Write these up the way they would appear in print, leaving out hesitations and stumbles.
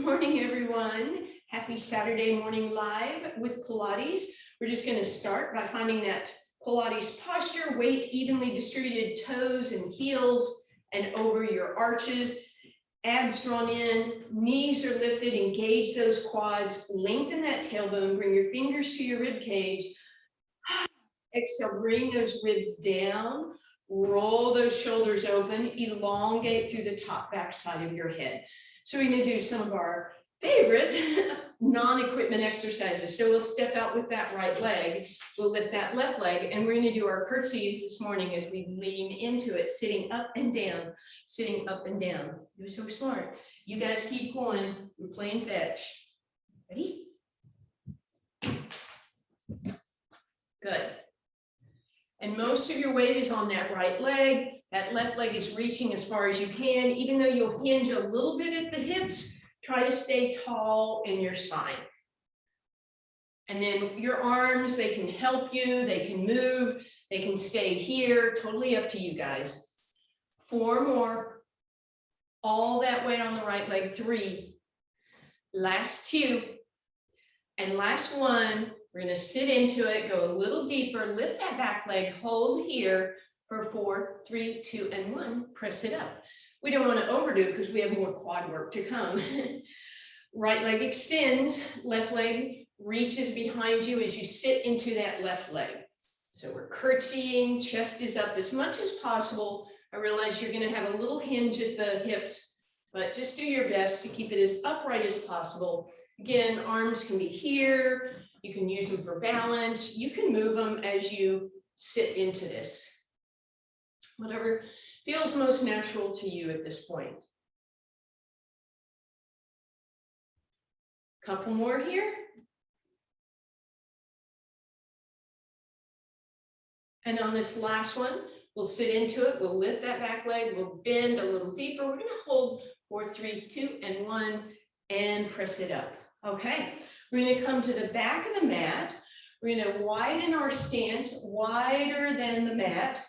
morning, everyone. Happy Saturday morning live with Pilates. We're just going to start by finding that Pilates posture, weight evenly distributed, toes and heels and over your arches, abs drawn in, knees are lifted, engage those quads, lengthen that tailbone, bring your fingers to your rib cage. Exhale, bring those ribs down, roll those shoulders open, elongate through the top back side of your head. So we're going to do some of our favorite non-equipment exercises. So we'll step out with that right leg, we'll lift that left leg, and we're going to do our curtsies this morning as we lean into it, sitting up and down, sitting up and down. You're so smart. You guys keep going. We're playing fetch. Ready? Good. And most of your weight is on that right leg. That left leg is reaching as far as you can. Even though you'll hinge a little bit at the hips, try to stay tall in your spine. And then your arms, they can help you, they can move, they can stay here, totally up to you guys. 4 more. All that weight on the right leg, 3. Last 2. And last 1. We're going to sit into it, go a little deeper, lift that back leg, hold here for 4, 3, 2, and 1. Press it up. We don't want to overdo it because we have more quad work to come. Right leg extends, left leg reaches behind you as you sit into that left leg. So we're curtsying, chest is up as much as possible. I realize you're going to have a little hinge at the hips, but just do your best to keep it as upright as possible. Again, arms can be here. You can use them for balance. You can move them as you sit into this. Whatever feels most natural to you at this point. Couple more here. And on this last one, we'll sit into it. We'll lift that back leg. We'll bend a little deeper. We're going to hold 4, 3, 2, and 1 and press it up. Okay. We're going to come to the back of the mat. We're going to widen our stance, wider than the mat.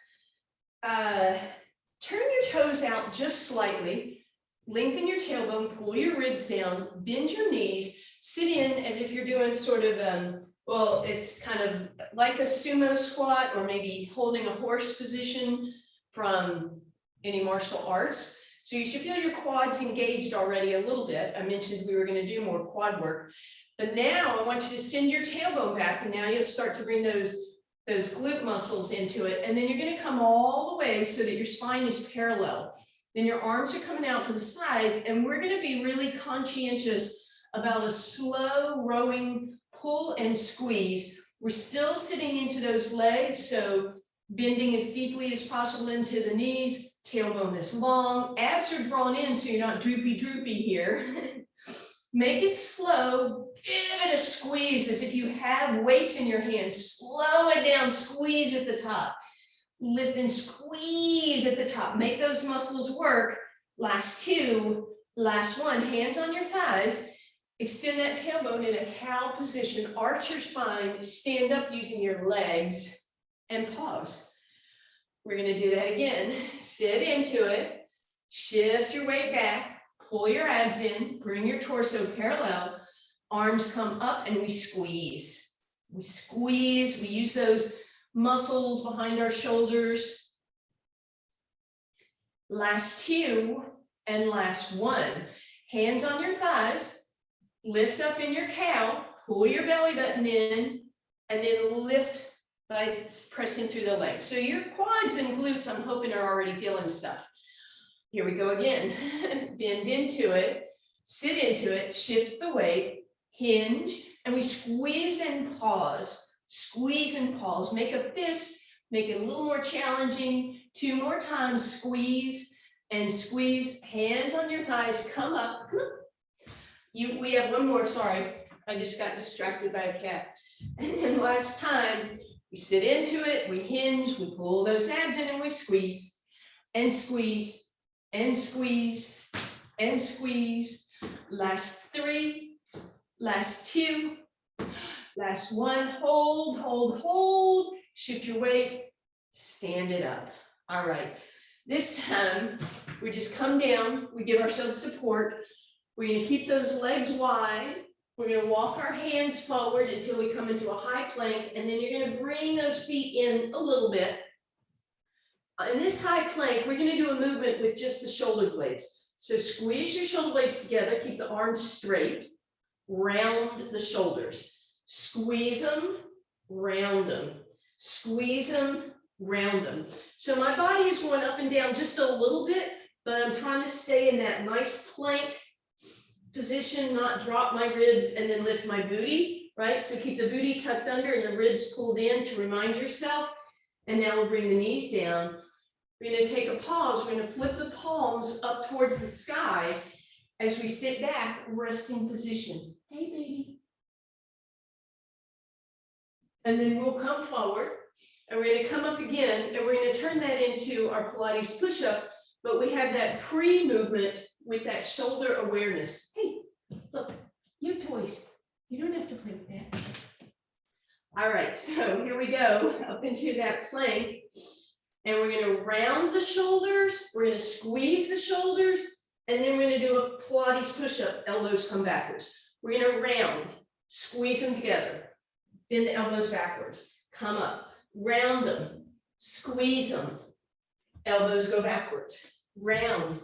Turn your toes out just slightly. Lengthen your tailbone, pull your ribs down, bend your knees, sit in as if you're doing sort of, well, it's kind of like a sumo squat or maybe holding a horse position from any martial arts. So you should feel your quads engaged already a little bit. I mentioned we were going to do more quad work. But now I want you to send your tailbone back, and now you'll start to bring those glute muscles into it. And then you're going to come all the way so that your spine is parallel. Then your arms are coming out to the side, and we're going to be really conscientious about a slow rowing pull and squeeze. We're still sitting into those legs, so bending as deeply as possible into the knees, tailbone is long, abs are drawn in so you're not droopy here. Make it slow, give it a squeeze as if you have weights in your hands. Slow it down, squeeze at the top. Lift and squeeze at the top. Make those muscles work. Last 2, last 1, hands on your thighs. Extend that tailbone in a cow position. Arch your spine, stand up using your legs, and pause. We're going to do that again. Sit into it, shift your weight back. Pull your abs in, bring your torso parallel, arms come up, and we squeeze. We squeeze, we use those muscles behind our shoulders. Last 2 and last 1. Hands on your thighs, lift up in your cow, pull your belly button in, and then lift by pressing through the legs. So your quads and glutes, I'm hoping, are already feeling stuff. Here we go again. Bend into it, sit into it, shift the weight, hinge, and we squeeze and pause. Squeeze and pause. Make a fist, make it a little more challenging. 2 more times, squeeze and squeeze. Hands on your thighs, come up. We have 1 more, sorry. I just got distracted by a cat. And then last time, we sit into it, we hinge, we pull those abs in, and we squeeze and squeeze. And squeeze, and squeeze. Last 3, last 2, last 1, hold, hold, hold. Shift your weight, stand it up. All right, this time we just come down, we give ourselves support. We're going to keep those legs wide. We're going to walk our hands forward until we come into a high plank, and then you're going to bring those feet in a little bit. In this high plank, we're going to do a movement with just the shoulder blades. So squeeze your shoulder blades together, keep the arms straight, round the shoulders. Squeeze them, round them. Squeeze them, round them. So my body is going up and down just a little bit, but I'm trying to stay in that nice plank position, not drop my ribs and then lift my booty, right? So keep the booty tucked under and the ribs pulled in to remind yourself. And now we'll bring the knees down. We're going to take a pause. We're going to flip the palms up towards the sky as we sit back, resting position. Hey, baby. And then we'll come forward and we're going to come up again and we're going to turn that into our Pilates push-up, but we have that pre-movement with that shoulder awareness. Hey, look, you have toys. You don't have to play with that. All right, so here we go up into that plank. And we're going to round the shoulders. We're going to squeeze the shoulders. And then we're going to do a Pilates push-up. Elbows come backwards. We're going to round, squeeze them together. Bend the elbows backwards. Come up. Round them. Squeeze them. Elbows go backwards. Round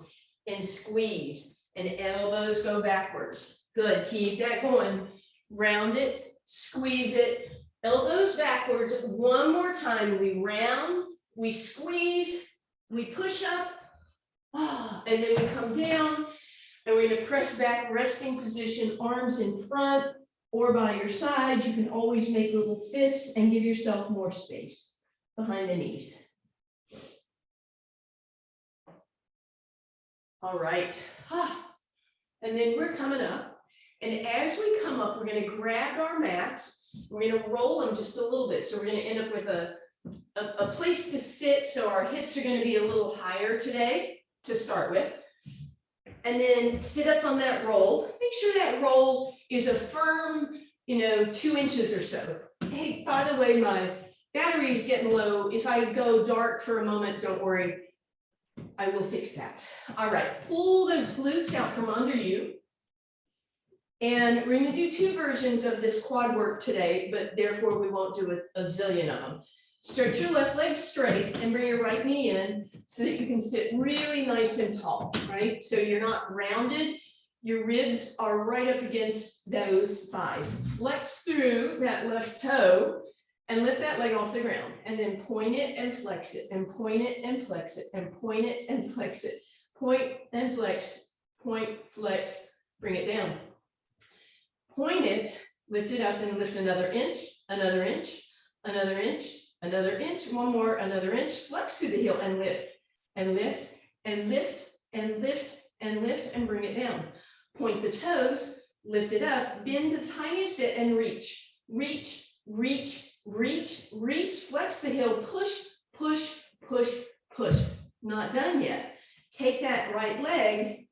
and squeeze. And elbows go backwards. Good. Keep that going. Round it. Squeeze it. Elbows backwards. One more time. We round. We squeeze, we push up, and then we come down, and we're going to press back, resting position, arms in front or by your side. You can always make little fists and give yourself more space behind the knees. All right, and then we're coming up, and as we come up, we're going to grab our mats, we're going to roll them just a little bit, so we're going to end up with a place to sit, so our hips are going to be a little higher today to start with. And then sit up on that roll. Make sure that roll is a firm, 2 inches or so. Hey, by the way, my battery is getting low. If I go dark for a moment, don't worry. I will fix that. All right, pull those glutes out from under you. And we're going to do 2 versions of this quad work today, but therefore we won't do a zillion of them. Stretch your left leg straight and bring your right knee in so that you can sit really nice and tall, right? So you're not rounded. Your ribs are right up against those thighs. Flex through that left toe and lift that leg off the ground. And then point it and flex it, and point it and flex it, and point it and flex it. Point and flex, point, flex, bring it down. Point it, lift it up and lift another inch, another inch, another inch, another inch, one more, another inch, flex through the heel and lift, and lift, and lift, and lift, and lift, and bring it down. Point the toes, lift it up, bend the tiniest bit and reach, reach, reach, reach, reach, flex the heel, push, push, push, push. Not done yet. Take that right leg,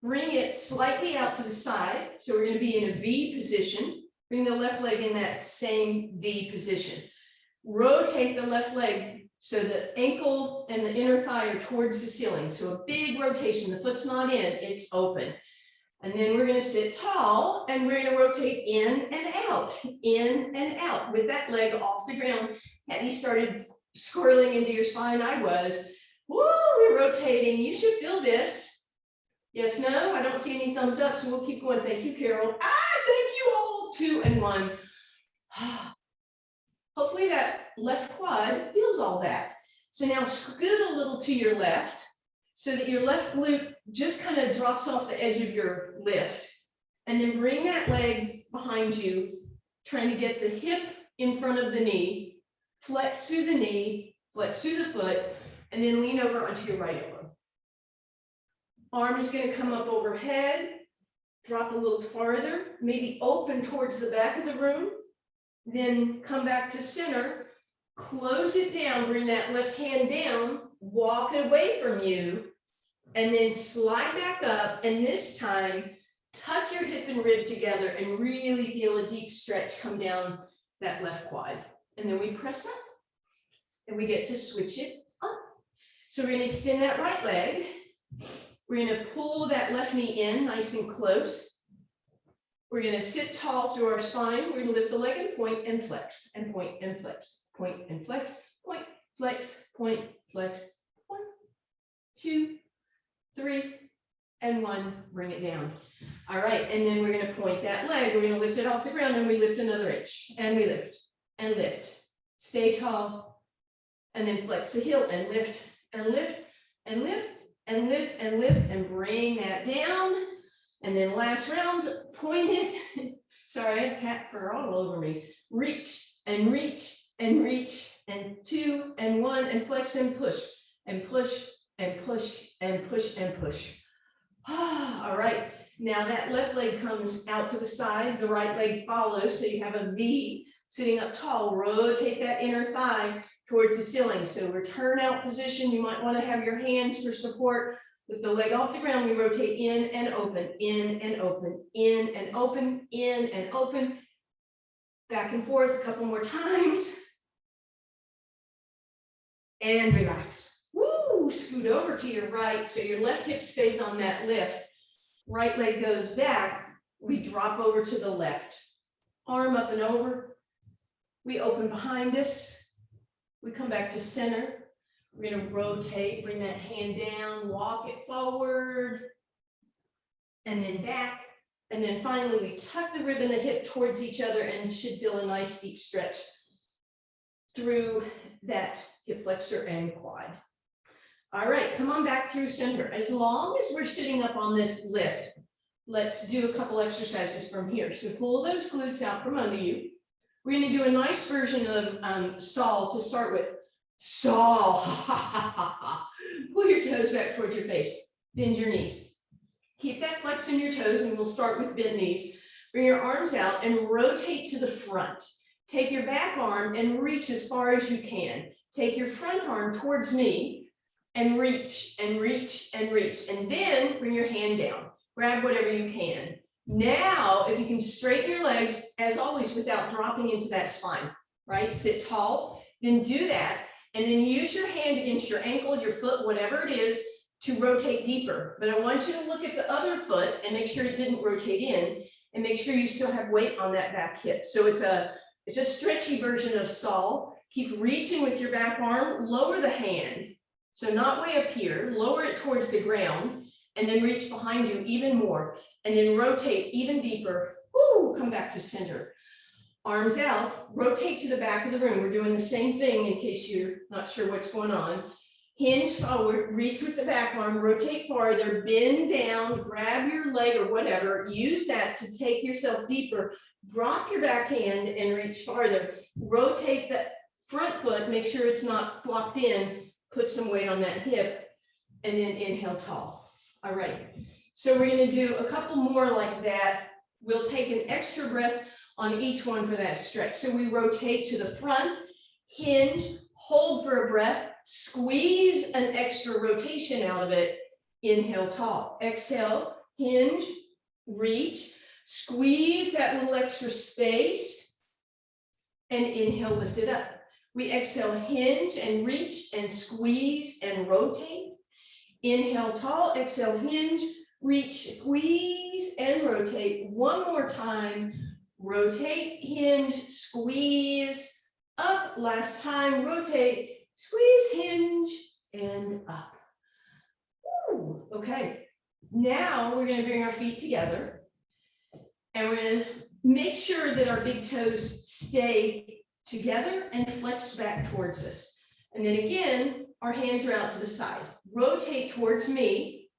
bring it slightly out to the side. So we're going to be in a V position. Bring the left leg in that same V position. Rotate the left leg so the ankle and the inner thigh are towards the ceiling. So a big rotation. The foot's not in, it's open. And then we're going to sit tall and we're going to rotate in and out with that leg off the ground. Have you started squirreling into your spine? I was. Woo, we're rotating. You should feel this. Yes, no, I don't see any thumbs up, so we'll keep going. Thank you, Carol. Thank you all. 2 and 1. Hopefully that left quad feels all that. So now scoot a little to your left so that your left glute just kind of drops off the edge of your lift. And then bring that leg behind you, trying to get the hip in front of the knee, flex through the knee, flex through the foot, and then lean over onto your right elbow. Arm is going to come up overhead, drop a little farther, maybe open towards the back of the room, then come back to center, close it down, bring that left hand down, walk it away from you, and then slide back up, and this time, tuck your hip and rib together and really feel a deep stretch come down that left quad. And then we press up, and we get to switch it up. So we're going to extend that right leg, We're going to pull that left knee in nice and close. We're going to sit tall through our spine. We're going to lift the leg and point and flex, and point and flex, point and flex, point, flex, point, flex. 1, 2, 3, and 1. Bring it down. All right, and then we're going to point that leg. We're going to lift it off the ground, and we lift another inch, and we lift and lift. Stay tall, and then flex the heel and lift and lift and lift and lift and lift, and bring that down. And then last round, point it. Sorry, I have cat fur all over me. Reach and reach and reach, and 2 and 1, and flex and push and push and push and push and push. All right, now that left leg comes out to the side, the right leg follows, so you have a V sitting up tall. Rotate that inner thigh towards the ceiling. So return out position. You might want to have your hands for support. With the leg off the ground, we rotate in and open, in and open, in and open, in and open. Back and forth a couple more times. And relax. Woo! Scoot over to your right so your left hip stays on that lift. Right leg goes back. We drop over to the left. Arm up and over. We open behind us. We come back to center. We're going to rotate, bring that hand down, walk it forward, and then back. And then finally, we tuck the rib and the hip towards each other and should feel a nice deep stretch through that hip flexor and quad. All right, come on back through center. As long as we're sitting up on this lift, let's do a couple exercises from here. So pull those glutes out from under you. We're going to do a nice version of saw to start with. Saw. Pull your toes back towards your face. Bend your knees. Keep that flex in your toes, and we'll start with bent knees. Bring your arms out and rotate to the front. Take your back arm and reach as far as you can. Take your front arm towards me and reach and reach and reach. And then bring your hand down. Grab whatever you can. Now, if you can straighten your legs, as always, without dropping into that spine, right? Sit tall, then do that. And then use your hand against your ankle, your foot, whatever it is, to rotate deeper. But I want you to look at the other foot and make sure it didn't rotate in, and make sure you still have weight on that back hip. So it's a stretchy version of saw. Keep reaching with your back arm, lower the hand. So not way up here, lower it towards the ground, and then reach behind you even more, and then rotate even deeper. Woo, come back to center. Arms out, rotate to the back of the room. We're doing the same thing in case you're not sure what's going on. Hinge forward, reach with the back arm, rotate farther, bend down, grab your leg or whatever. Use that to take yourself deeper. Drop your back hand and reach farther. Rotate the front foot, make sure it's not flopped in. Put some weight on that hip, and then inhale tall. All right, so we're going to do a couple more like that. We'll take an extra breath on each one for that stretch. So we rotate to the front, hinge, hold for a breath, squeeze an extra rotation out of it, inhale tall. Exhale, hinge, reach, squeeze that little extra space, and inhale, lift it up. We exhale, hinge and reach and squeeze and rotate. Inhale tall, exhale, hinge, reach, squeeze, and rotate. One more time. Rotate, hinge, squeeze, up. Last time, rotate, squeeze, hinge, and up. Ooh, okay. Now we're going to bring our feet together, and we're going to make sure that our big toes stay together and flex back towards us. And then again, our hands are out to the side. Rotate towards me.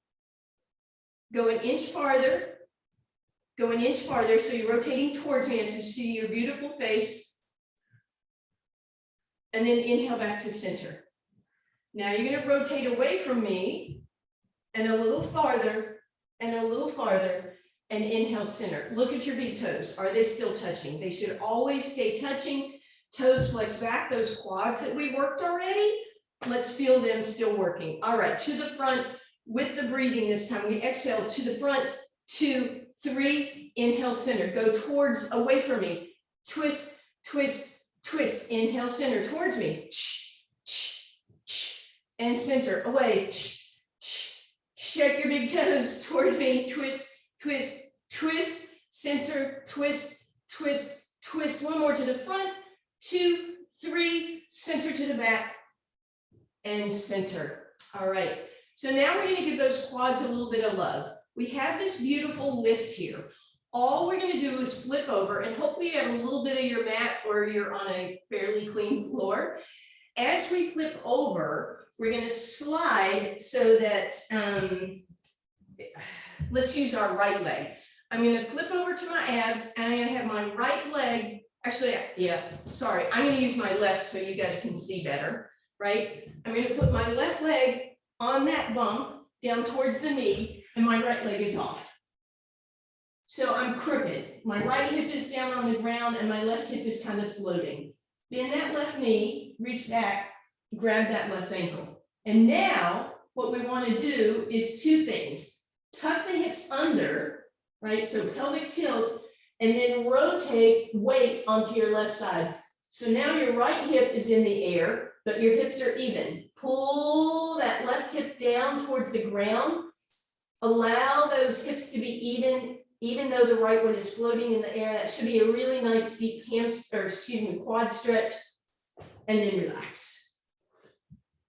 Go an inch farther. Go an inch farther, so you're rotating towards me as you see your beautiful face. And then inhale back to center. Now you're going to rotate away from me and a little farther and a little farther, and inhale center. Look at your big toes. Are they still touching? They should always stay touching. Toes flex back, those quads that we worked already. Let's feel them still working. All right, to the front with the breathing this time. We exhale to the front, 2, 3, inhale center, go towards, away from me, twist, twist, twist, inhale center towards me, and center, away, Shake your big toes towards me. Twist, twist, twist, center, twist, twist, twist. One more to the front. 2, 3, center to the back, and center. All right. So now we're going to give those quads a little bit of love. We have this beautiful lift here. All we're going to do is flip over, and hopefully you have a little bit of your mat or you're on a fairly clean floor. As we flip over, we're going to slide so that, let's use our right leg. I'm going to flip over to my abs, and I'm going to have my right leg, actually, yeah, sorry, I'm going to use my left so you guys can see better, right? I'm going to put my left leg on that bump down towards the knee, and my right leg is off. So I'm crooked. My right hip is down on the ground, and my left hip is kind of floating. Bend that left knee, reach back, grab that left ankle. And now what we want to do is 2 things. Tuck the hips under, right? So pelvic tilt, and then rotate weight onto your left side. So now your right hip is in the air, but your hips are even. Pull that left hip down towards the ground. Allow those hips to be even though the right one is floating in the air. That should be a really nice deep quad stretch, and then relax.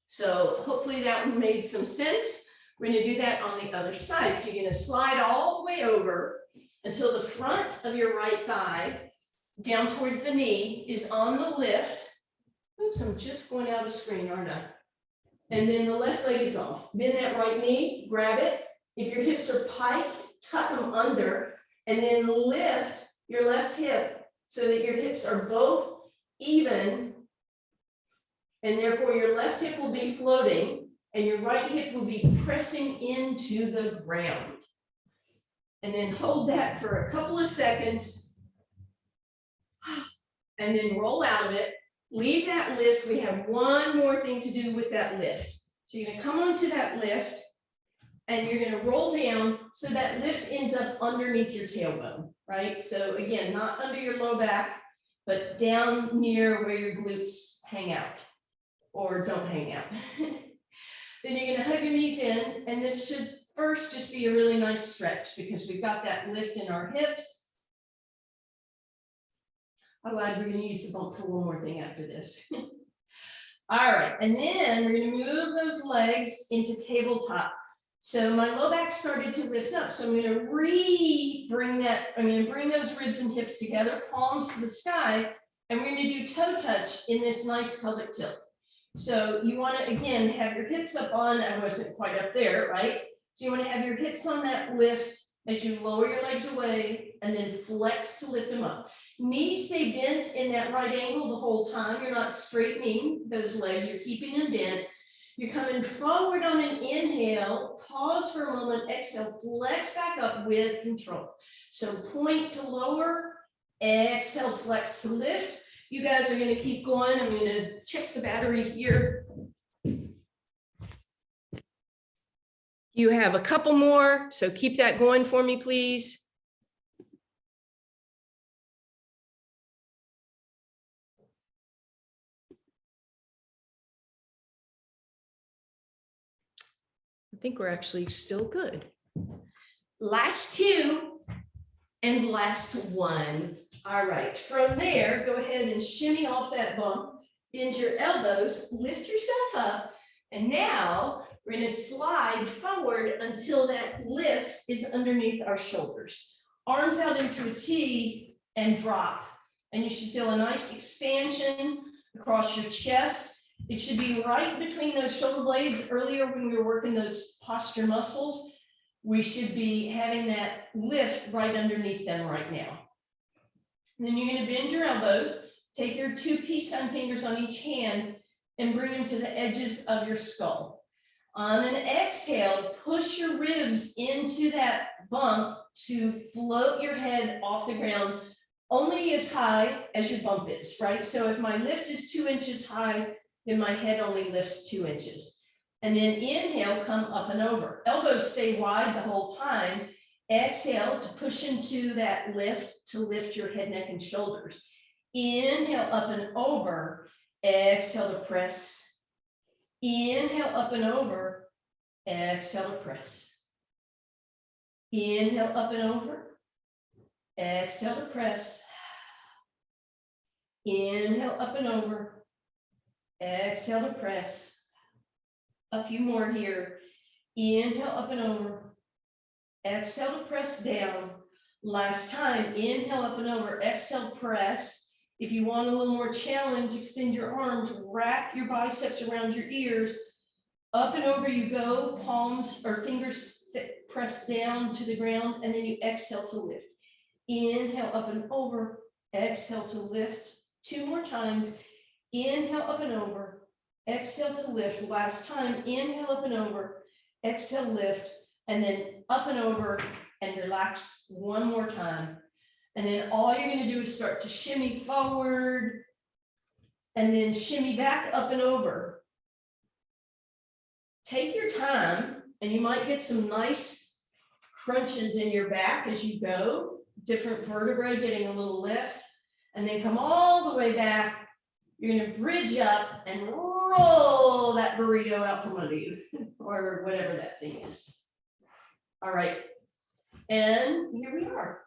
So hopefully that one made some sense. We're going to do that on the other side. So you're going to slide all the way over until the front of your right thigh down towards the knee is on the lift. Oops, I'm just going out of screen, aren't I? And then the left leg is off. Bend that right knee, grab it. If your hips are piked, tuck them under, and then lift your left hip so that your hips are both even, and therefore your left hip will be floating and your right hip will be pressing into the ground. And then hold that for a couple of seconds, and then roll out of it. Leave that lift. We have one more thing to do with that lift. So you're going to come onto that lift, and you're going to roll down so that lift ends up underneath your tailbone, right? So again, not under your low back, but down near where your glutes hang out or don't hang out. Then you're going to hug your knees in, and this should first just be a really nice stretch because we've got that lift in our hips. I'm glad we're going to use the bump for one more thing after this. All right, and then we're going to move those legs into tabletop. So my low back started to lift up. So I'm going to bring those ribs and hips together, palms to the sky, and we're going to do toe touch in this nice pelvic tilt. So you want to, again, have your hips up on, I wasn't quite up there, right? So you want to have your hips on that lift as you lower your legs away and then flex to lift them up. Knees stay bent in that right angle the whole time. You're not straightening those legs, you're keeping them bent. You're coming forward on an inhale, pause for a moment, exhale, flex back up with control. So point to lower, exhale, flex to lift. You guys are going to keep going. I'm going to check the battery here. You have a couple more, so keep that going for me, please. I think we're actually still good. Last 2 and last 1. All right, from there, go ahead and shimmy off that bump, bend your elbows, lift yourself up, and now we're going to slide forward until that lift is underneath our shoulders. Arms out into a T and drop. And you should feel a nice expansion across your chest. It should be right between those shoulder blades. Earlier when we were working those posture muscles, we should be having that lift right underneath them right now. And then you're going to bend your elbows, take your 2 peace sign fingers on each hand and bring them to the edges of your skull. On an exhale, push your ribs into that bump to float your head off the ground only as high as your bump is, right? So if my lift is 2 inches high, then my head only lifts 2 inches. And then inhale, come up and over. Elbows stay wide the whole time. Exhale to push into that lift to lift your head, neck, and shoulders. Inhale, up and over. Exhale to press. Inhale, up and over. Exhale to press. Inhale up and over. Exhale to press. Inhale up and over. Exhale to press. A few more here. Inhale up and over. Exhale to press down. Last time, inhale up and over, exhale, press. If you want a little more challenge, extend your arms, wrap your biceps around your ears. Up and over you go, palms or fingers press down to the ground, and then you exhale to lift. Inhale up and over, exhale to lift. 2 more times. Inhale up and over, exhale to lift. Last time, inhale up and over, exhale, lift, and then up and over and relax 1 more time. And then all you're going to do is start to shimmy forward and then shimmy back up and over. Take your time, and you might get some nice crunches in your back as you go, different vertebrae getting a little lift, and then come all the way back. You're going to bridge up and roll that burrito out from under you, or whatever that thing is. All right, and here we are.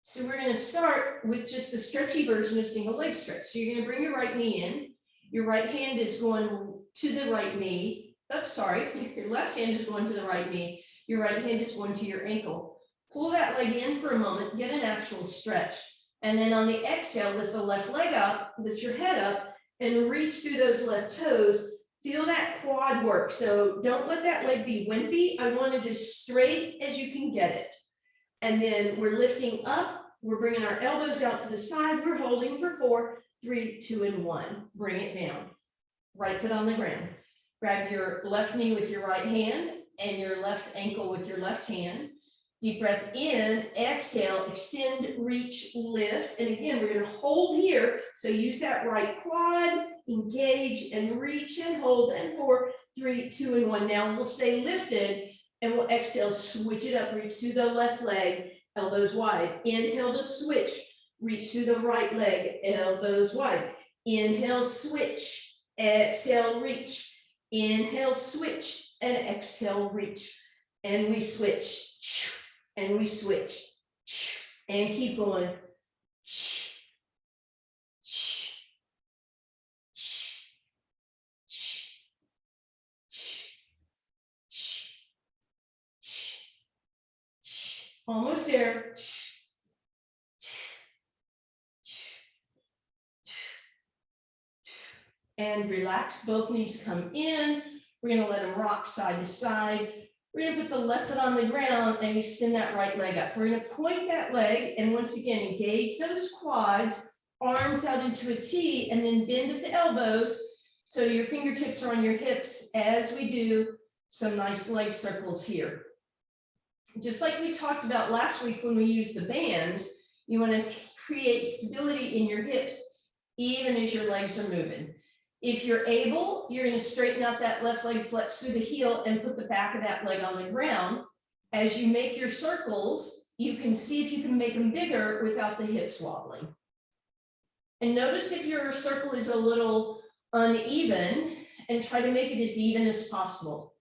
So we're going to start with just the stretchy version of single leg stretch. So you're going to bring your right knee in. Your right hand is going to the right knee. Oh, sorry, your left hand is going to the right knee. Your right hand is going to your ankle. Pull that leg in for a moment, get an actual stretch. And then on the exhale, lift the left leg up, lift your head up, and reach through those left toes. Feel that quad work. So don't let that leg be wimpy. I want it as straight as you can get it. And then we're lifting up. We're bringing our elbows out to the side. We're holding for 4, 3, 2, and 1. Bring it down. Right foot on the ground. Grab your left knee with your right hand and your left ankle with your left hand. Deep breath in, exhale, extend, reach, lift. And again, we're going to hold here. So use that right quad, engage and reach and hold. And 4, 3, 2, and 1. Now we'll stay lifted and we'll exhale, switch it up, reach through the left leg, elbows wide. Inhale to switch, reach through the right leg, elbows wide. Inhale, switch, exhale, reach. Inhale, switch, and exhale, reach. And we switch, and we switch, and keep going. Almost there. And relax, both knees come in. We're going to let them rock side to side. We're going to put the left foot on the ground and extend that right leg up. We're going to point that leg and once again, engage those quads, arms out into a T, and then bend at the elbows. So your fingertips are on your hips as we do some nice leg circles here. Just like we talked about last week when we used the bands, you want to create stability in your hips, even as your legs are moving. If you're able, you're going to straighten out that left leg, flex through the heel, and put the back of that leg on the ground. As you make your circles, you can see if you can make them bigger without the hips wobbling. And notice if your circle is a little uneven, and try to make it as even as possible.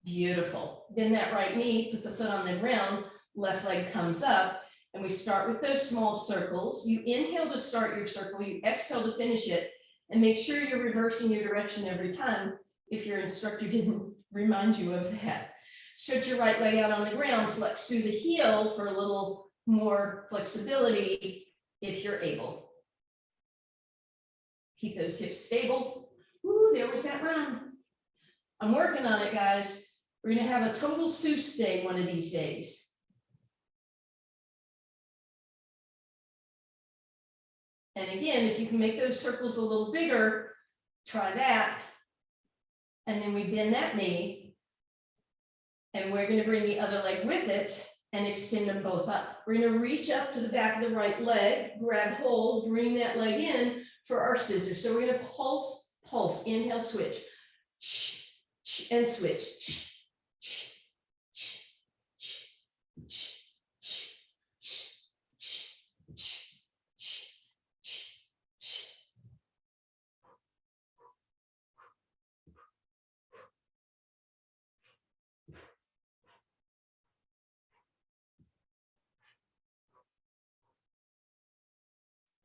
Beautiful. Bend that right knee, put the foot on the ground, left leg comes up. And we start with those small circles. You inhale to start your circle, you exhale to finish it, and make sure you're reversing your direction every time if your instructor didn't remind you of that. Stretch your right leg out on the ground, flex through the heel for a little more flexibility if you're able. Keep those hips stable. Ooh, there was that run. I'm working on it, guys. We're going to have a total Seuss day one of these days. And again, if you can make those circles a little bigger, try that. And then we bend that knee. And we're going to bring the other leg with it and extend them both up. We're going to reach up to the back of the right leg, grab hold, bring that leg in for our scissors. So we're going to pulse, pulse, inhale, switch, and switch.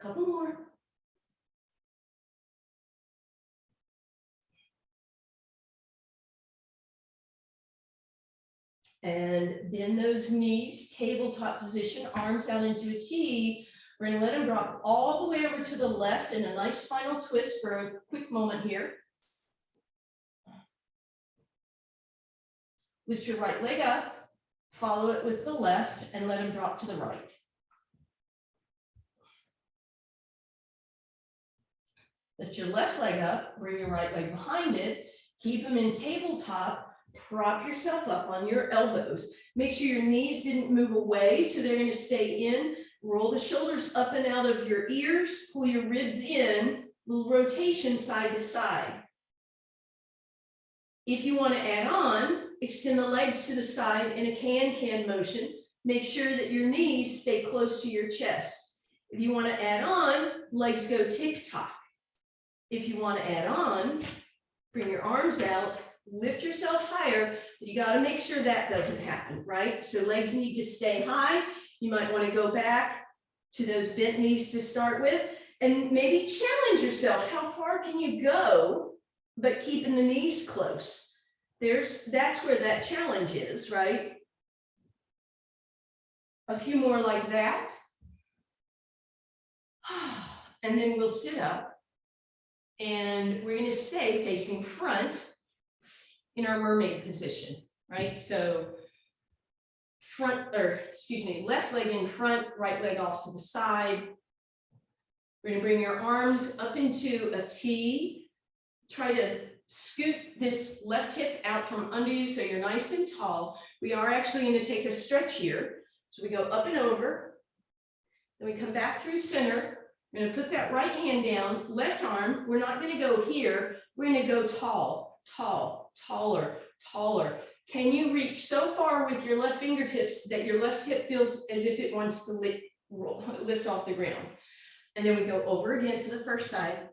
Couple more. And bend those knees, tabletop position, arms out into a T. We're going to let them drop all the way over to the left in a nice spinal twist for a quick moment here. Lift your right leg up, follow it with the left, and let them drop to the right. Lift your left leg up, bring your right leg behind it, keep them in tabletop, prop yourself up on your elbows. Make sure your knees didn't move away, so they're going to stay in. Roll the shoulders up and out of your ears, pull your ribs in, little rotation side to side. If you want to add on, extend the legs to the side in a can-can motion. Make sure that your knees stay close to your chest. If you want to add on, legs go tick-tock. If you want to add on, bring your arms out, lift yourself higher, but you got to make sure that doesn't happen, right? So legs need to stay high. You might want to go back to those bent knees to start with, and maybe challenge yourself. How far can you go, but keeping the knees close? That's where that challenge is, right? A few more like that. And then we'll sit up, and we're going to stay facing front in our mermaid position, right? So left leg in front, right leg off to the side. We're going to bring your arms up into a T. Try to scoot this left hip out from under you so you're nice and tall. We are actually going to take a stretch here. So we go up and over, then we come back through center. We're going to put that right hand down, left arm. We're not going to go here. We're going to go tall, tall, taller, taller. Can you reach so far with your left fingertips that your left hip feels as if it wants to lift off the ground? And then we go over again to the first side.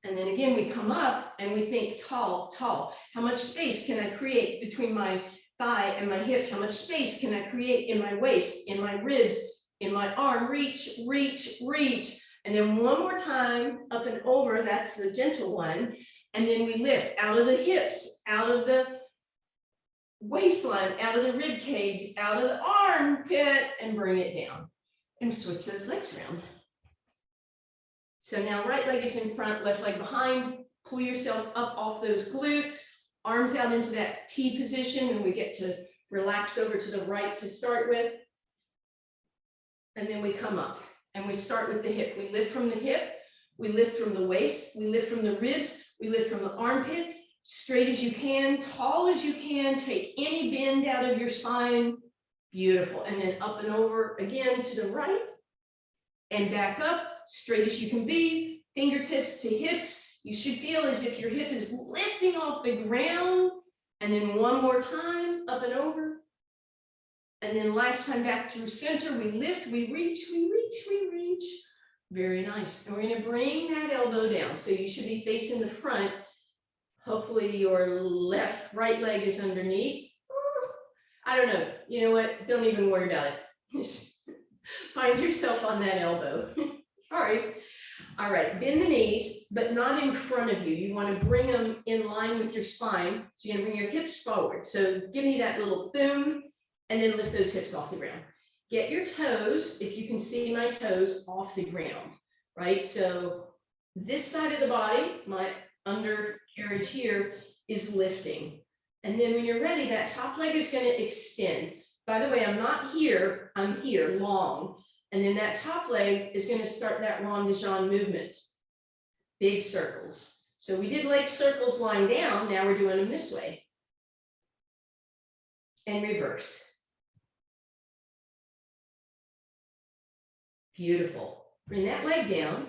And then again, we come up and we think tall, tall. How much space can I create between my thigh and my hip? How much space can I create in my waist, in my ribs, in my arm? Reach, reach, reach. And then one more time, up and over, that's the gentle one. And then we lift out of the hips, out of the waistline, out of the rib cage, out of the armpit, and bring it down. And switch those legs around. So now right leg is in front, left leg behind. Pull yourself up off those glutes, arms out into that T position, and we get to relax over to the right to start with. And then we come up and we start with the hip. We lift from the hip, we lift from the waist, we lift from the ribs, we lift from the armpit, straight as you can, tall as you can. Take any bend out of your spine. Beautiful. And then up and over again to the right and back up, straight as you can be, fingertips to hips. You should feel as if your hip is lifting off the ground. And then one more time, up and over. And then last time back through center, we lift, we reach, we reach, we reach. Very nice. And we're going to bring that elbow down. So you should be facing the front. Hopefully your right leg is underneath. I don't know. You know what? Don't even worry about it. Find yourself on that elbow. Sorry. All right. Bend the knees, but not in front of you. You want to bring them in line with your spine. So you're going to bring your hips forward. So give me that little boom, and then lift those hips off the ground. Get your toes, if you can see my toes, off the ground, right? So this side of the body, my undercarriage here, is lifting. And then when you're ready, that top leg is going to extend. By the way, I'm not here, I'm here, long. And then that top leg is going to start that rond de jambe movement. Big circles. So we did leg circles lying down, now we're doing them this way. And reverse. Beautiful. Bring that leg down,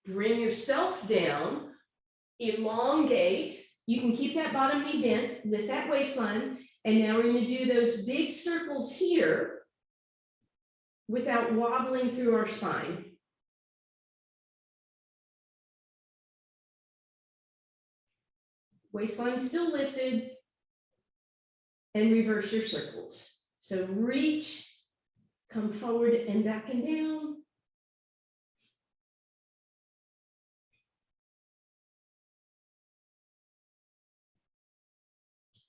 bring yourself down, elongate. You can keep that bottom knee bent, lift that waistline, and now we're going to do those big circles here without wobbling through our spine. Waistline still lifted, and reverse your circles. So reach, come forward and back and down,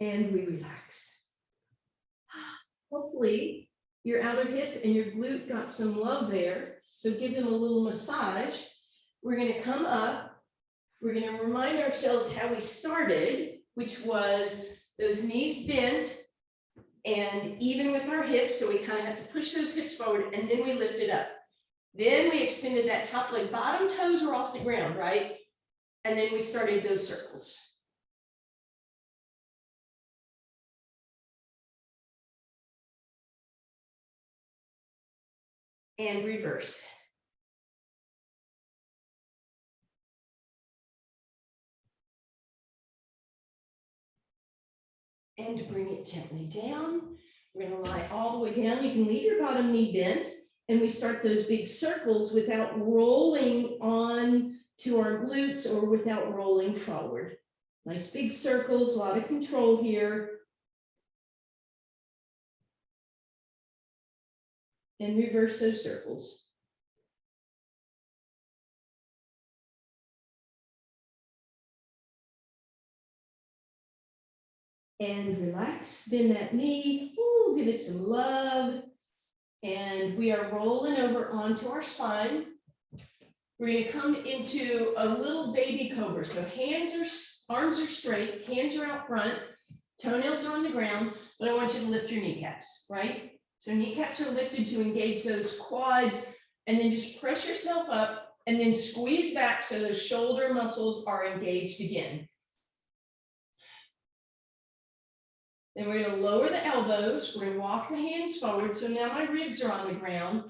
and we relax. Hopefully your outer hip and your glute got some love there. So give them a little massage. We're going to come up. We're going to remind ourselves how we started, which was those knees bent and even with our hips. So we kind of have to push those hips forward and then we lift it up. Then we extended that top leg, bottom toes were off the ground, right? And then we started those circles. And reverse. And bring it gently down. We're going to lie all the way down. You can leave your bottom knee bent, and we start those big circles without rolling on to our glutes or without rolling forward. Nice big circles, a lot of control here. And reverse those circles. And relax, bend that knee, ooh, give it some love. And we are rolling over onto our spine. We're going to come into a little baby cobra. So arms are straight, hands are out front, toenails are on the ground, but I want you to lift your kneecaps, right? So kneecaps are lifted to engage those quads, and then just press yourself up and then squeeze back so those shoulder muscles are engaged again. Then we're going to lower the elbows. We're going to walk the hands forward. So now my ribs are on the ground.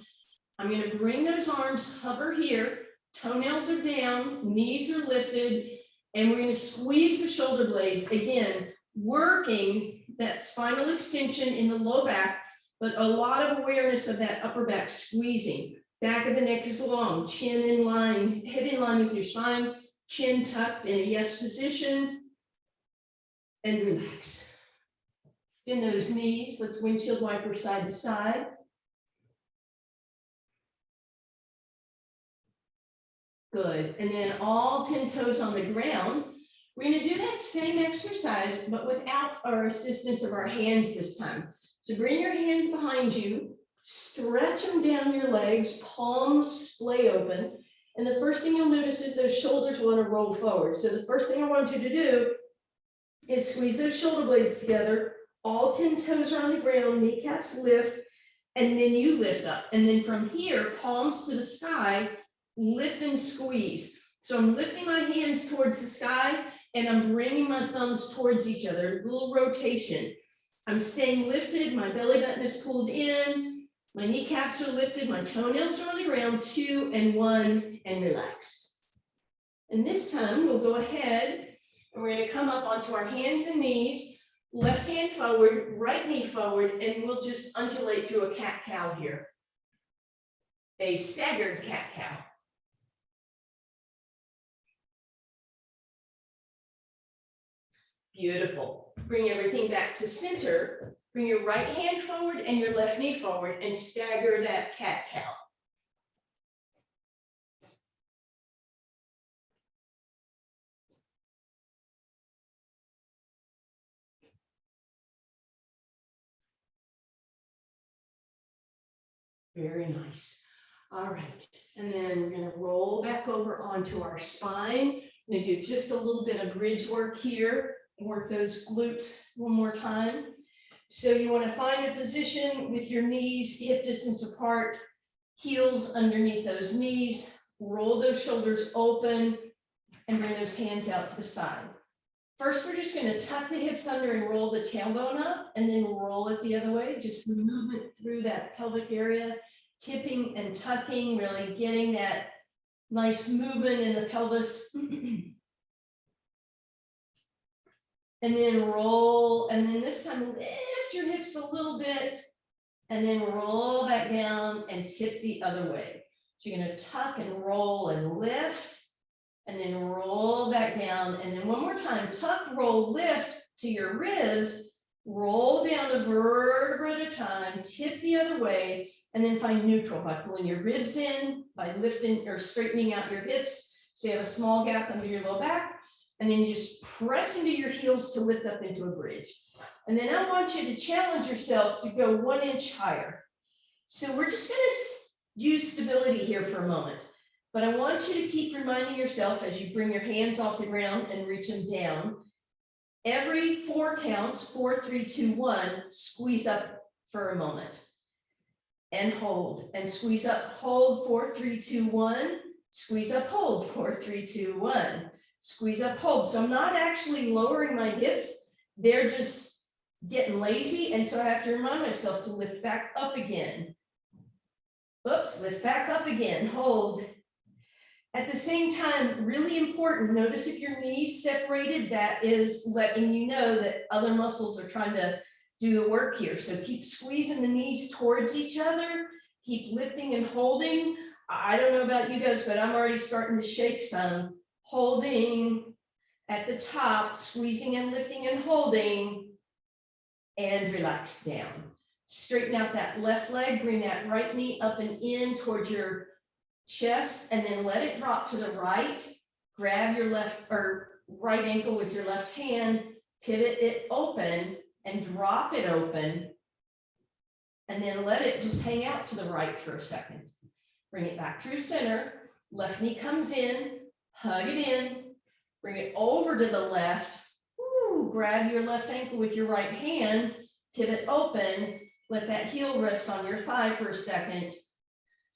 I'm going to bring those arms, hover here. Toenails are down, knees are lifted, and we're going to squeeze the shoulder blades. Again, working that spinal extension in the low back, but a lot of awareness of that upper back squeezing. Back of the neck is long, chin in line, head in line with your spine, chin tucked in a yes position, and relax. Bend those knees. Let's windshield wiper side to side. Good. And then all 10 toes on the ground. We're going to do that same exercise, but without our assistance of our hands this time. So bring your hands behind you, stretch them down your legs, palms splay open. And the first thing you'll notice is those shoulders want to roll forward. So the first thing I want you to do is squeeze those shoulder blades together. All 10 toes are on the ground, kneecaps lift, and then you lift up. And then from here, palms to the sky, lift and squeeze. So I'm lifting my hands towards the sky and I'm bringing my thumbs towards each other, a little rotation. I'm staying lifted, my belly button is pulled in, my kneecaps are lifted, my toenails are on the ground, 2 and 1, and relax. And this time we'll go ahead and we're going to come up onto our hands and knees, left hand forward, right knee forward, and we'll just undulate to a cat cow here. A staggered cat cow. Beautiful. Bring everything back to center. Bring your right hand forward and your left knee forward and stagger that cat cow. Very nice. All right. And then we're going to roll back over onto our spine. We're going to do just a little bit of bridge work here. Work those glutes one more time. So you want to find a position with your knees hip distance apart, heels underneath those knees, roll those shoulders open, and bring those hands out to the side. First, we're just going to tuck the hips under and roll the tailbone up, and then roll it the other way. Just some movement through that pelvic area, tipping and tucking, really getting that nice movement in the pelvis. And then roll, and then this time lift your hips a little bit, and then roll back down and tip the other way. So you're going to tuck and roll and lift, and then roll back down, and then one more time, tuck, roll, lift to your ribs, roll down a vertebra at a time, tip the other way, and then find neutral by pulling your ribs in, by lifting or straightening out your hips, so you have a small gap under your low back, and then just press into your heels to lift up into a bridge. And then I want you to challenge yourself to go 1 inch higher. So we're just going to use stability here for a moment, but I want you to keep reminding yourself as you bring your hands off the ground and reach them down. Every 4 counts, 4, 3, 2, 1, squeeze up for a moment and hold and squeeze up, hold, 4, 3, 2, 1, squeeze up, hold, 4, 3, 2, 1, squeeze up, hold. So I'm not actually lowering my hips. They're just getting lazy. And so I have to remind myself to lift back up again. Oops, lift back up again, hold. At the same time, really important, notice if your knees separated, that is letting you know that other muscles are trying to do the work here. So keep squeezing the knees towards each other, keep lifting and holding. I don't know about you guys, but I'm already starting to shake some. Holding at the top, squeezing and lifting and holding, and relax down. Straighten out that left leg, bring that right knee up and in towards your chest, and then let it drop to the right. Grab your left or right ankle with your left hand, pivot it open and drop it open, and then let it just hang out to the right for a second. Bring it back through center, left knee comes in, hug it in, bring it over to the left. Woo, grab your left ankle with your right hand, pivot open, let that heel rest on your thigh for a second,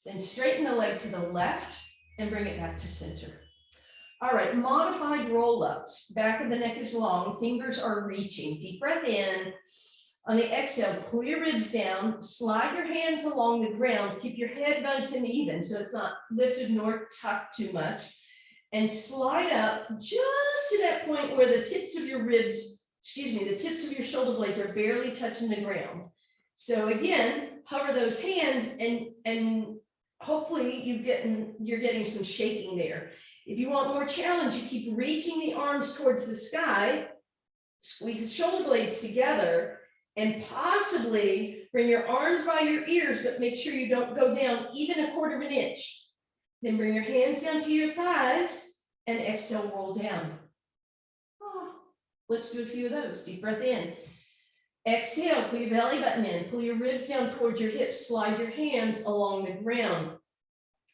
then straighten the leg to the left and bring it back to center. All right, modified roll-ups. Back of the neck is long, fingers are reaching. Deep breath in. On the exhale, pull your ribs down, slide your hands along the ground, keep your head nice and even so it's not lifted nor tucked too much, and slide up just to that point where the tips of your ribs, the tips of your shoulder blades are barely touching the ground. So again, hover those hands and hopefully you're getting some shaking there. If you want more challenge, you keep reaching the arms towards the sky, squeeze the shoulder blades together, and possibly bring your arms by your ears, but make sure you don't go down even 1/4 of an inch. Then bring your hands down to your thighs and exhale, roll down. Let's do a few of those. Deep breath in. Exhale, pull your belly button in, pull your ribs down towards your hips, slide your hands along the ground.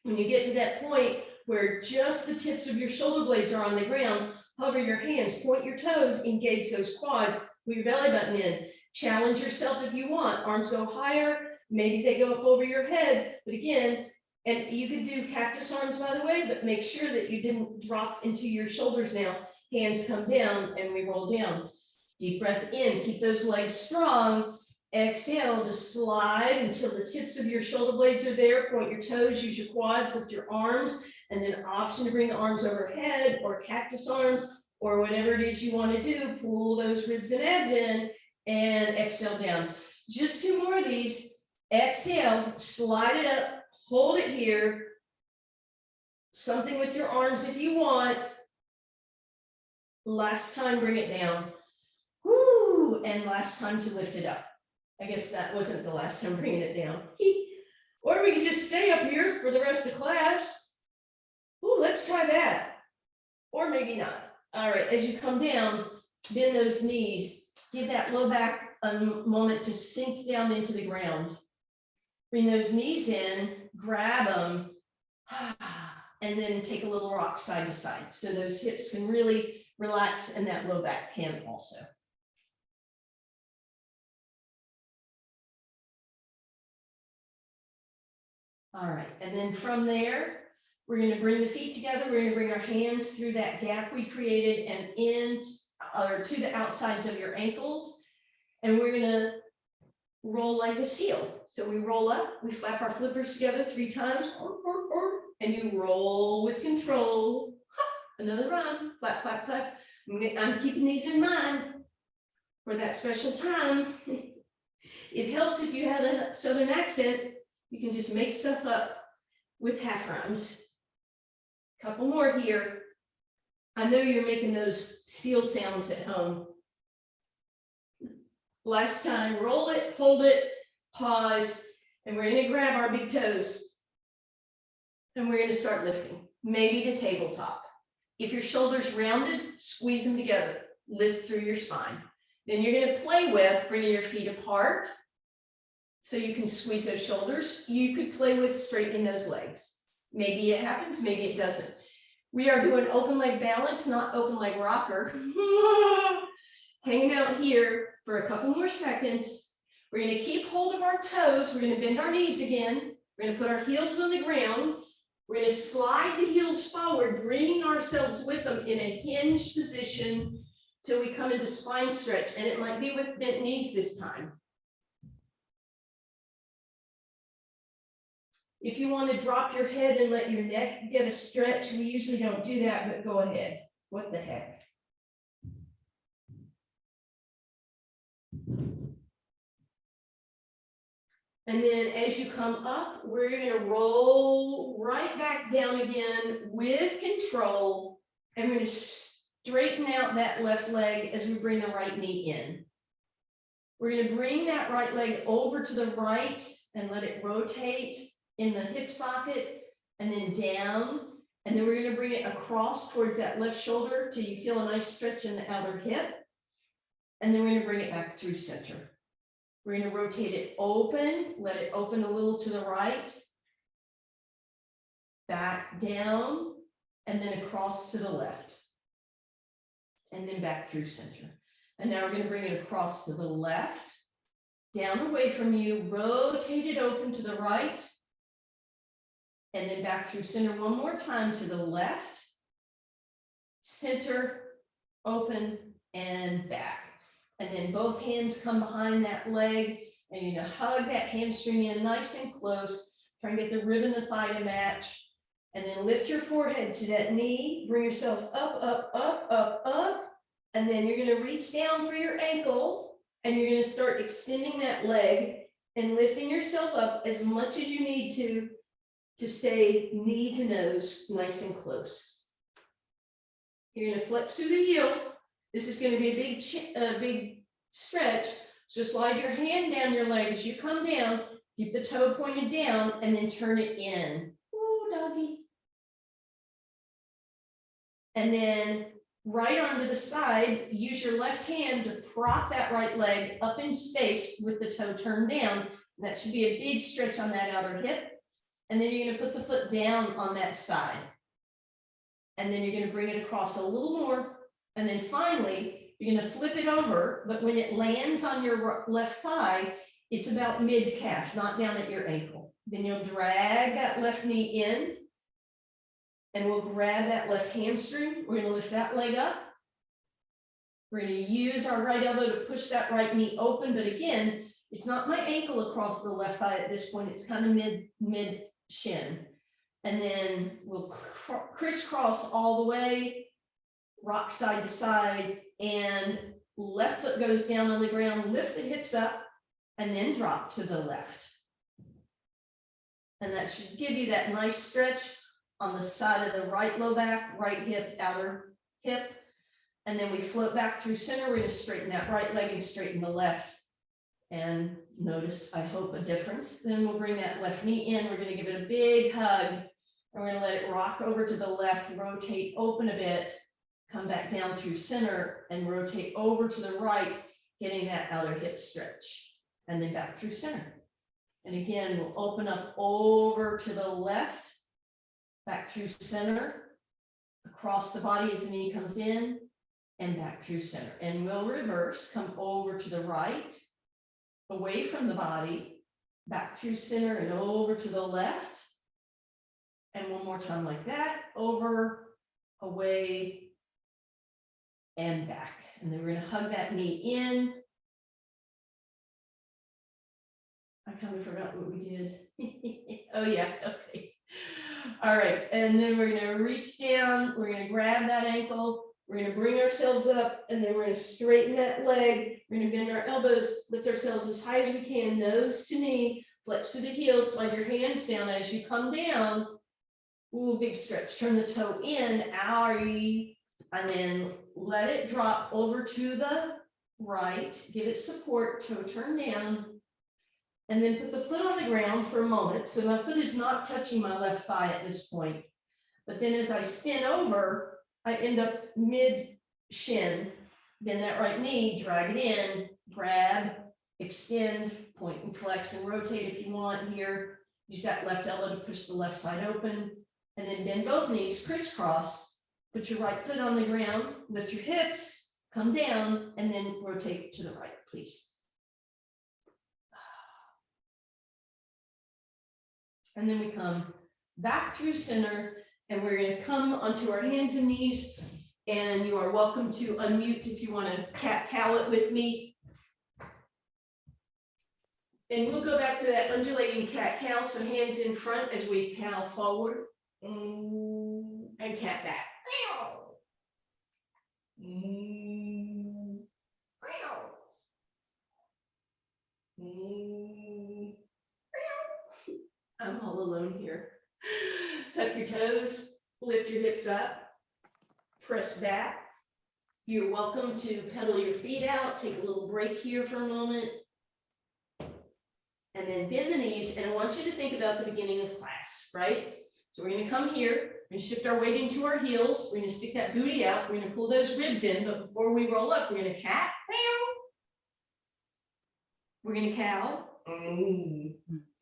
When you get to that point where just the tips of your shoulder blades are on the ground, hover your hands, point your toes, engage those quads, pull your belly button in. Challenge yourself if you want. Arms go higher, maybe they go up over your head, but again, and you could do cactus arms, by the way, but make sure that you didn't drop into your shoulders now. Hands come down and we roll down. Deep breath in, keep those legs strong. Exhale to slide until the tips of your shoulder blades are there. Point your toes, use your quads, lift your arms, and then option to bring the arms overhead or cactus arms or whatever it is you want to do. Pull those ribs and abs in and exhale down. Just 2 more of these. Exhale, slide it up, hold it here. Something with your arms if you want. Last time, bring it down. Woo, and last time to lift it up. I guess that wasn't the last time bringing it down. Or we can just stay up here for the rest of class. Ooh, let's try that. Or maybe not. All right, as you come down, bend those knees. Give that low back a moment to sink down into the ground. Bring those knees in, grab them, and then take a little rock side to side. So those hips can really relax and that low back can also. All right, and then from there, we're going to bring the feet together. We're going to bring our hands through that gap we created and in or to the outsides of your ankles. And we're going to roll like a seal. So we roll up, we flap our flippers together 3 times, and you roll with control. Another run, flap, flap, flap. I'm keeping these in mind for that special time. It helps if you have a Southern accent. You can just make stuff up with half rounds. Couple more here. I know you're making those seal sounds at home. Last time, roll it, hold it, pause, and we're going to grab our big toes. And we're going to start lifting, maybe to tabletop. If your shoulders rounded, squeeze them together, lift through your spine. Then you're going to play with bringing your feet apart so you can squeeze those shoulders. You could play with straightening those legs. Maybe it happens, maybe it doesn't. We are doing open leg balance, not open leg rocker. Hanging out here for a couple more seconds. We're going to keep hold of our toes. We're going to bend our knees again. We're going to put our heels on the ground. We're going to slide the heels forward, bringing ourselves with them in a hinged position till we come into spine stretch. And it might be with bent knees this time. If you want to drop your head and let your neck get a stretch, we usually don't do that, but go ahead. What the heck? And then as you come up, we're going to roll right back down again with control. And we're going to straighten out that left leg as we bring the right knee in. We're going to bring that right leg over to the right and let it rotate in the hip socket and then down. And then we're going to bring it across towards that left shoulder till you feel a nice stretch in the outer hip. And then we're going to bring it back through center. We're going to rotate it open, let it open a little to the right, back down, and then across to the left, and then back through center. And now we're going to bring it across to the left, down away from you, rotate it open to the right, and then back through center one more time to the left, center, open, and back. And then both hands come behind that leg, and you're going to hug that hamstring in nice and close. Try and get the rib and the thigh to match. And then lift your forehead to that knee. Bring yourself up, up, up, up, up. And then you're going to reach down for your ankle, and you're going to start extending that leg and lifting yourself up as much as you need to stay knee to nose nice and close. You're going to flex through the heel. This is going to be a big stretch. So slide your hand down your leg as you come down, keep the toe pointed down, and then turn it in. Ooh, doggy. And then right arm to the side, use your left hand to prop that right leg up in space with the toe turned down. And that should be a big stretch on that outer hip. And then you're going to put the foot down on that side. And then you're going to bring it across a little more. And then finally, you're going to flip it over, but when it lands on your left thigh, it's about mid-calf, not down at your ankle. Then you'll drag that left knee in, and we'll grab that left hamstring. We're going to lift that leg up. We're going to use our right elbow to push that right knee open, but again, it's not my ankle across the left thigh at this point. It's kind of mid-shin. And then we'll crisscross all the way, rock side to side, and left foot goes down on the ground, lift the hips up, and then drop to the left. And that should give you that nice stretch on the side of the right low back, right hip, outer hip. And then we float back through center. We're going to straighten that right leg and straighten the left. And notice, I hope, a difference. Then we'll bring that left knee in. We're going to give it a big hug. And we're going to let it rock over to the left, rotate open a bit, come back down through center and rotate over to the right, getting that outer hip stretch, and then back through center. And again, we'll open up over to the left, back through center, across the body as the knee comes in, and back through center. And we'll reverse, come over to the right, away from the body, back through center and over to the left. And one more time like that, over, away, and back. And then we're going to hug that knee in. I kind of forgot what we did. Oh yeah, okay. All right, and then we're going to reach down, we're going to grab that ankle, we're going to bring ourselves up, and then we're going to straighten that leg. We're going to bend our elbows, lift ourselves as high as we can, nose to knee, flex through the heels, slide your hands down as you come down. Ooh, big stretch, turn the toe in, owie, and then let it drop over to the right, give it support, toe turn down, and then put the foot on the ground for a moment. So my foot is not touching my left thigh at this point. But then as I spin over, I end up mid shin, bend that right knee, drag it in, grab, extend, point and flex and rotate if you want here. Use that left elbow to push the left side open, and then bend both knees, crisscross, put your right foot on the ground, lift your hips, come down, and then rotate to the right, please. And then we come back through center, and we're going to come onto our hands and knees, and you are welcome to unmute if you want to cat cow it with me. And we'll go back to that undulating cat cow, so hands in front as we cow forward, and cat back. I'm all alone here. Tuck your toes, lift your hips up, press back. You're welcome to pedal your feet out, take a little break here for a moment. And then bend the knees, and I want you to think about the beginning of class, right? So we're gonna come here, we're gonna shift our weight into our heels, we're gonna stick that booty out, we're gonna pull those ribs in, but before we roll up, we're gonna cat, we're gonna cow. We're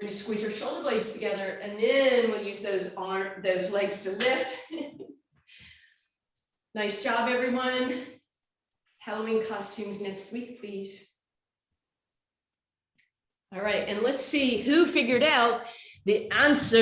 gonna squeeze our shoulder blades together, and then we'll use those legs to lift. Nice job, everyone. Halloween costumes next week, please. All right, and let's see who figured out the answer.